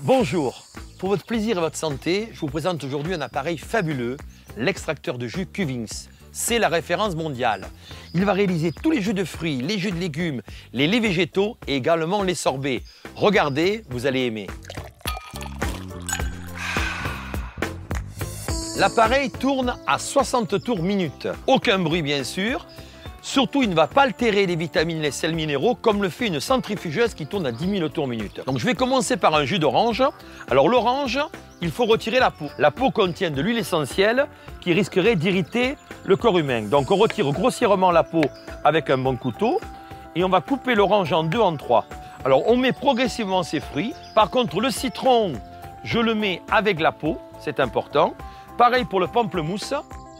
Bonjour, pour votre plaisir et votre santé, je vous présente aujourd'hui un appareil fabuleux, l'extracteur de jus Cuvings. C'est la référence mondiale. Il va réaliser tous les jus de fruits, les jus de légumes, les laits végétaux et également les sorbets. Regardez, vous allez aimer. L'appareil tourne à 60 tours minute. Aucun bruit bien sûr. Surtout, il ne va pas altérer les vitamines et les sels minéraux comme le fait une centrifugeuse qui tourne à 10 000 tours minute. Donc je vais commencer par un jus d'orange. Alors l'orange, il faut retirer la peau. La peau contient de l'huile essentielle qui risquerait d'irriter le corps humain. Donc on retire grossièrement la peau avec un bon couteau et on va couper l'orange en deux, en trois. Alors on met progressivement ces fruits. Par contre le citron, je le mets avec la peau, c'est important. Pareil pour le pamplemousse.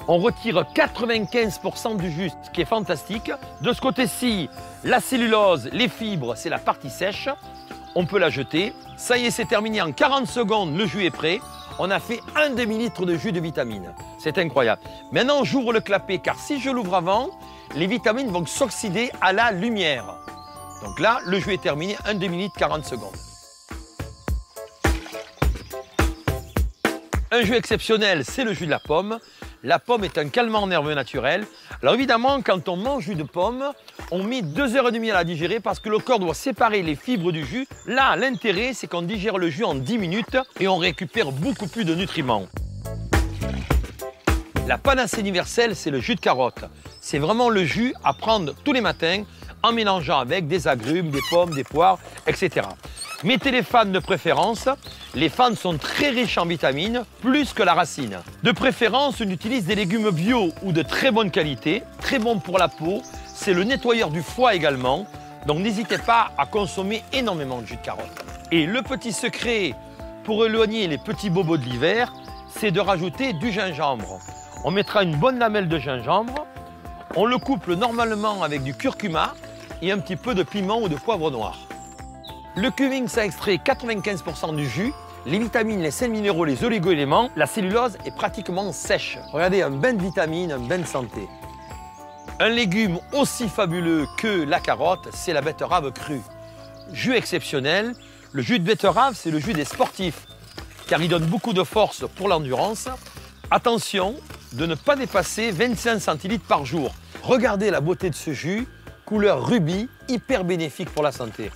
On retire 95% du jus, ce qui est fantastique. De ce côté-ci, la cellulose, les fibres, c'est la partie sèche. On peut la jeter. Ça y est, c'est terminé. En 40 secondes, le jus est prêt. On a fait un demi-litre de jus de vitamines. C'est incroyable. Maintenant, j'ouvre le clapet, car si je l'ouvre avant, les vitamines vont s'oxyder à la lumière. Donc là, le jus est terminé. Un demi-litre, 40 secondes. Un jus exceptionnel, c'est le jus de la pomme. La pomme est un calmant nerveux naturel. Alors évidemment, quand on mange jus de pomme, on met 2h30 à la digérer parce que le corps doit séparer les fibres du jus. Là, l'intérêt, c'est qu'on digère le jus en 10 minutes et on récupère beaucoup plus de nutriments. La panacée universelle, c'est le jus de carotte. C'est vraiment le jus à prendre tous les matins en mélangeant avec des agrumes, des pommes, des poires, etc. Mettez les fans de préférence. Les fans sont très riches en vitamines, plus que la racine. De préférence, on utilise des légumes bio ou de très bonne qualité, très bon pour la peau. C'est le nettoyeur du foie également. Donc n'hésitez pas à consommer énormément de jus de carotte. Et le petit secret pour éloigner les petits bobos de l'hiver, c'est de rajouter du gingembre. On mettra une bonne lamelle de gingembre. On le couple normalement avec du curcuma et un petit peu de piment ou de poivre noir. Le Cuvings a extrait 95% du jus, les vitamines, les sels minéraux, les oligo-éléments. La cellulose est pratiquement sèche. Regardez, un bain de vitamines, un bain de santé. Un légume aussi fabuleux que la carotte, c'est la betterave crue. Jus exceptionnel. Le jus de betterave, c'est le jus des sportifs, car il donne beaucoup de force pour l'endurance. Attention de ne pas dépasser 25 centilitres par jour. Regardez la beauté de ce jus, couleur rubis, hyper bénéfique pour la santé.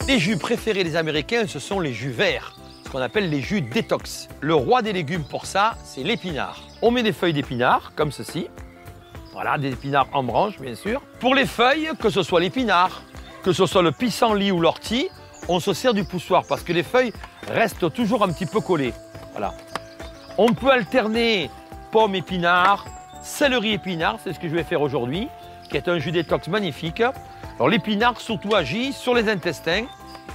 Les jus préférés des Américains, ce sont les jus verts, ce qu'on appelle les jus détox. Le roi des légumes pour ça, c'est l'épinard. On met des feuilles d'épinard, comme ceci. Voilà, des épinards en branche, bien sûr. Pour les feuilles, que ce soit l'épinard, que ce soit le pissenlit ou l'ortie, on se sert du poussoir parce que les feuilles restent toujours un petit peu collées. Voilà. On peut alterner pomme épinard, céleri épinard, c'est ce que je vais faire aujourd'hui, qui est un jus détox magnifique. Alors l'épinard surtout agit sur les intestins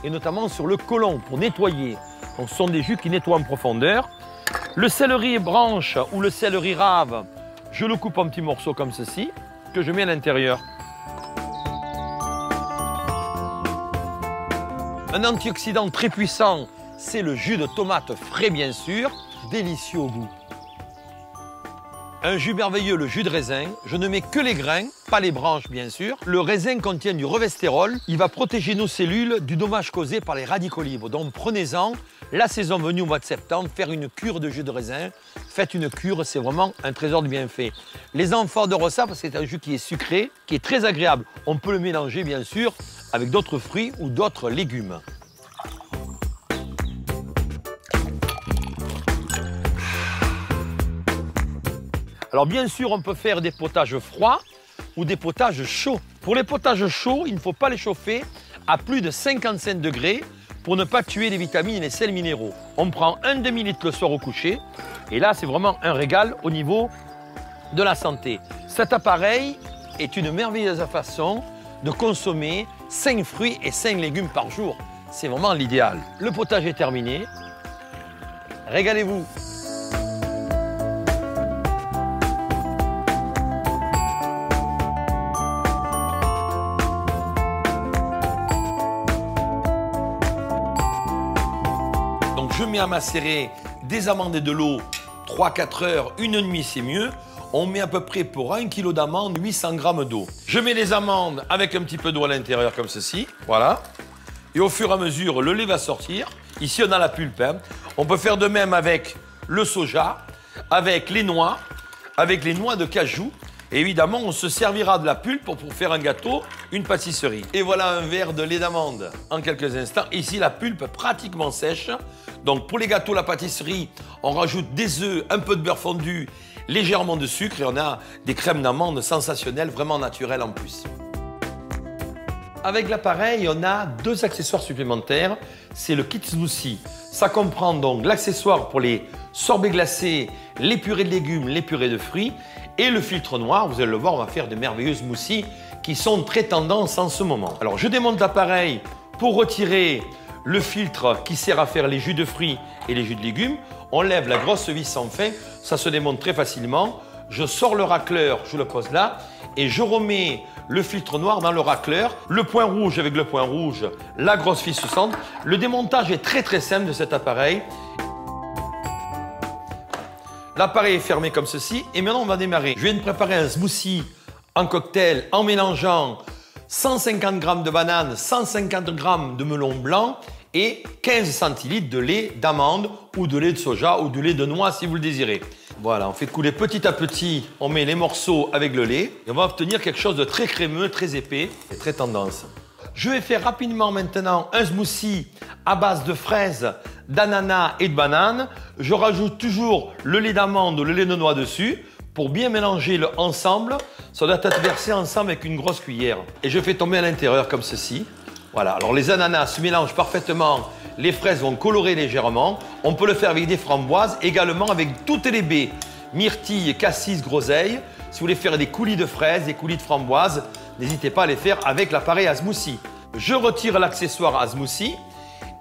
et notamment sur le côlon pour nettoyer. Donc ce sont des jus qui nettoient en profondeur. Le céleri branche ou le céleri rave, je le coupe en petits morceaux comme ceci, que je mets à l'intérieur. Un antioxydant très puissant, c'est le jus de tomate frais bien sûr, délicieux au goût. Un jus merveilleux, le jus de raisin. Je ne mets que les grains, pas les branches bien sûr. Le raisin contient du revestérol. Il va protéger nos cellules du dommage causé par les radicaux libres. Donc prenez-en, la saison venue au mois de septembre, faire une cure de jus de raisin. Faites une cure, c'est vraiment un trésor de bienfaits. Les enfants adorent ça parce que c'est un jus qui est sucré, qui est très agréable. On peut le mélanger bien sûr avec d'autres fruits ou d'autres légumes. Alors bien sûr, on peut faire des potages froids ou des potages chauds. Pour les potages chauds, il ne faut pas les chauffer à plus de 55 degrés pour ne pas tuer les vitamines et les sels minéraux. On prend un demi-litre le soir au coucher et là, c'est vraiment un régal au niveau de la santé. Cet appareil est une merveilleuse façon de consommer 5 fruits et 5 légumes par jour. C'est vraiment l'idéal. Le potage est terminé. Régalez-vous. Je mets à macérer des amandes et de l'eau 3-4 heures, une nuit c'est mieux. on met à peu près pour 1 kg d'amandes 800 g d'eau. Je mets les amandes avec un petit peu d'eau à l'intérieur comme ceci, voilà. Et au fur et à mesure, le lait va sortir. Ici, on a la pulpe. Hein. On peut faire de même avec le soja, avec les noix de cajou. Et évidemment, on se servira de la pulpe pour faire un gâteau, une pâtisserie. Et voilà un verre de lait d'amande en quelques instants. Ici, la pulpe pratiquement sèche. Donc, pour les gâteaux, la pâtisserie, on rajoute des œufs, un peu de beurre fondu, légèrement de sucre et on a des crèmes d'amande sensationnelles, vraiment naturelles en plus. Avec l'appareil, on a 2 accessoires supplémentaires. C'est le kit smoothie. Ça comprend donc l'accessoire pour les sorbets glacés, les purées de légumes, les purées de fruits et le filtre noir. Vous allez le voir, on va faire de merveilleux smoothies qui sont très tendance en ce moment. Alors, je démonte l'appareil pour retirer le filtre qui sert à faire les jus de fruits et les jus de légumes. On lève la grosse vis sans fin, ça se démonte très facilement. Je sors le racleur, je le pose là et je remets le filtre noir dans le racleur. Le point rouge avec le point rouge, la grosse vis se centre. Le démontage est très simple de cet appareil. L'appareil est fermé comme ceci et maintenant on va démarrer. Je viens de préparer un smoothie en cocktail en mélangeant 150 g de bananes, 150 g de melon blanc et 15 centilitres de lait d'amande ou de lait de soja ou de lait de noix si vous le désirez. Voilà, on fait couler petit à petit, on met les morceaux avec le lait et on va obtenir quelque chose de très crémeux, très épais et très tendance. Je vais faire rapidement maintenant un smoothie à base de fraises, d'ananas et de bananes. Je rajoute toujours le lait d'amande ou le lait de noix dessus pour bien mélanger le ensemble. Ça doit être versé ensemble avec une grosse cuillère. Et je fais tomber à l'intérieur comme ceci. Voilà, alors les ananas se mélangent parfaitement, les fraises vont colorer légèrement. On peut le faire avec des framboises, également avec toutes les baies, myrtilles, cassis, groseilles. Si vous voulez faire des coulis de fraises, des coulis de framboises, n'hésitez pas à les faire avec l'appareil à smoothie. Je retire l'accessoire à smoothie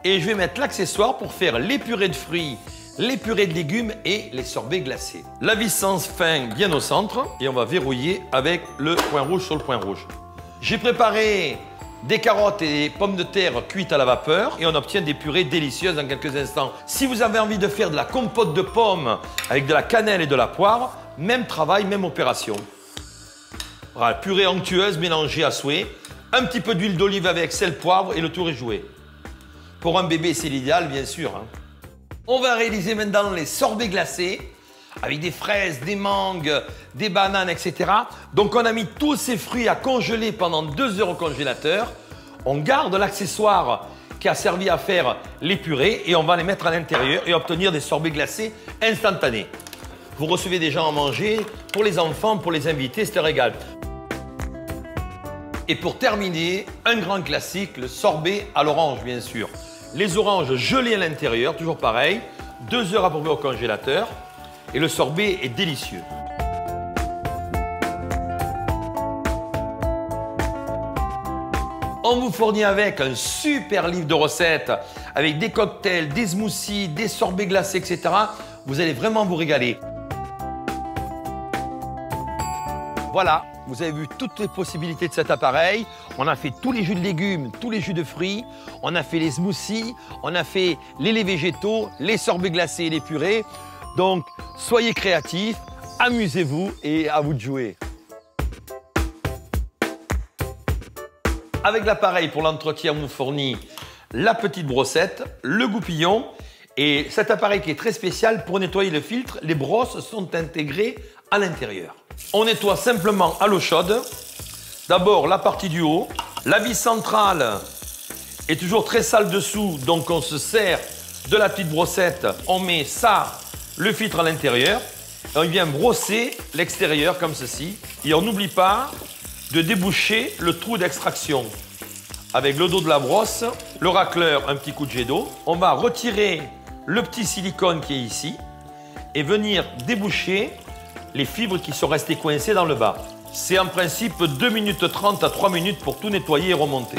et je vais mettre l'accessoire pour faire les purées de fruits, les purées de légumes et les sorbets glacés. La vis sans fin bien au centre et on va verrouiller avec le point rouge sur le point rouge. J'ai préparé des carottes et des pommes de terre cuites à la vapeur et on obtient des purées délicieuses dans quelques instants. Si vous avez envie de faire de la compote de pommes avec de la cannelle et de la poire, même travail, même opération. Voilà, purée onctueuse mélangée à souhait, un petit peu d'huile d'olive avec sel, poivre et le tour est joué. Pour un bébé, c'est l'idéal, bien sûr. Hein. On va réaliser maintenant les sorbets glacés avec des fraises, des mangues, des bananes, etc. Donc, on a mis tous ces fruits à congeler pendant 2 heures au congélateur. On garde l'accessoire qui a servi à faire les purées et on va les mettre à l'intérieur et obtenir des sorbets glacés instantanés. Vous recevez des gens à manger, pour les enfants, pour les invités, c'est un régal. Et pour terminer, un grand classique, le sorbet à l'orange, bien sûr. Les oranges gelées à l'intérieur, toujours pareil, 2 heures à peu près au congélateur. Et le sorbet est délicieux. On vous fournit avec un super livre de recettes, avec des cocktails, des smoothies, des sorbets glacés, etc. Vous allez vraiment vous régaler. Voilà, vous avez vu toutes les possibilités de cet appareil. On a fait tous les jus de légumes, tous les jus de fruits. On a fait les smoothies, on a fait les laits végétaux, les sorbets glacés et les purées. Donc, soyez créatifs, amusez-vous et à vous de jouer. Avec l'appareil pour l'entretien, on vous fournit la petite brossette, le goupillon et cet appareil qui est très spécial pour nettoyer le filtre. Les brosses sont intégrées à l'intérieur. On nettoie simplement à l'eau chaude. D'abord, la partie du haut. La vis centrale est toujours très sale dessous, donc on se sert de la petite brossette. On met ça, le filtre à l'intérieur. On vient brosser l'extérieur comme ceci. Et on n'oublie pas de déboucher le trou d'extraction. Avec le dos de la brosse, le racleur, un petit coup de jet d'eau. On va retirer le petit silicone qui est ici et venir déboucher les fibres qui sont restées coincées dans le bas. C'est en principe 2 minutes 30 à 3 minutes pour tout nettoyer et remonter.